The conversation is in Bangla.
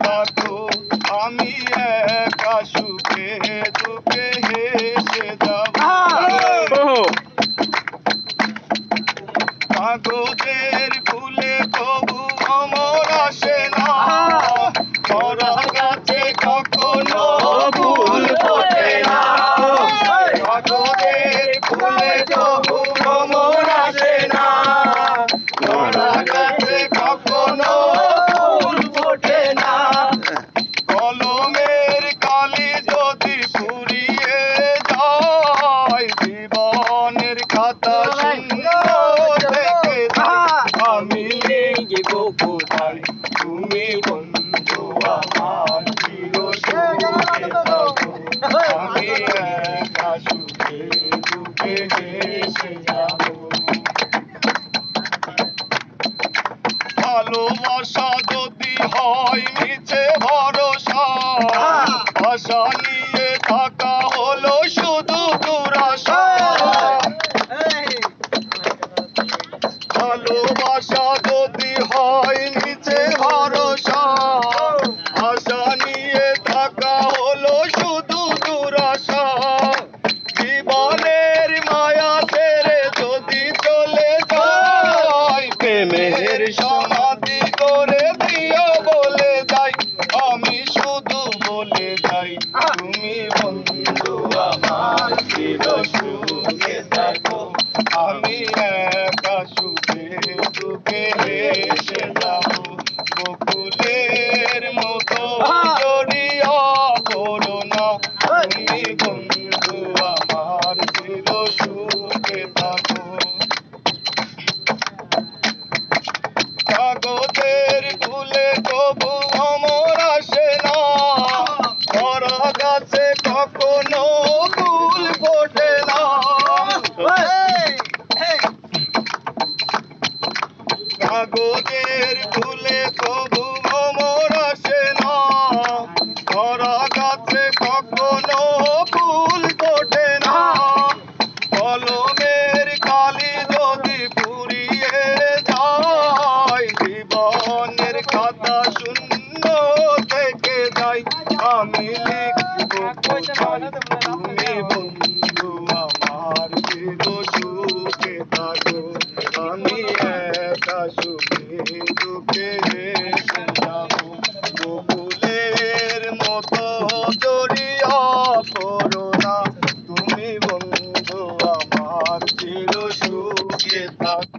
থাকো, আমি একা সুখে দুঃখে হেসে যাব। কাগজের ফুলে তবু অমর আসে না, মরা গাছে কখনো ফুল ফোটে না। কাগজের ফুলে তবু অমর আসে না, মরা গাছে কখনো ফুল ফোটে না। কলমের কালি যদি ফুরিয়ে যায়, জীবনের খাতা শূন্য থেকে যায়। আমি লিখিব কোথায়, তুমি বন্ধু আমার চিরসুখে থাকো, আমি একা সুখে দুঃখে হেসে যাব। ভালোবাসা যদি হয় মিছে ভরসা, আশা নিয়ে থাকা হলো শুধু দুরাশা। ভালোবাসা যদি হয় মিছে ভরসা, আশা নিয়ে থাকা হলো শুধু দুরাশা। জীবনের মায়া ছেড়ে যদি চলে যায়, প্রেমের সমাধি করে দিও বলে যাই। আমি শুধু বলে যাই, তুমি বন্ধু আমার চিরসুখে থাকো, আমি একা সুখে দুঃখে হেসে যাব। বকুলের মতো জড়িয়া পড়ো না, তুমি বন্ধু আমার চিরসুখে থাকো। কাগজের ফুলে তবু অমর আসে না, মরা গাছে কখনো ফুল ফোটে না। কাগজের ফুলে তবু অমর আসে না, মরা গাছে কখনো ফুল ফোটে না। কলমের কালি যদি ফুরিয়ে যায়, জীবনের খাতা শূন্য থেকে যায়। আমি লিখব কোথায়, তুমি বন্ধু আমার চিরসুখে থাকো, আমি একা সুখে দুঃখে হেসে যাব। বকুলের মতো জড়িয়া পড়ো না, তুমি বন্ধু আমার চিরসুখে থাকো।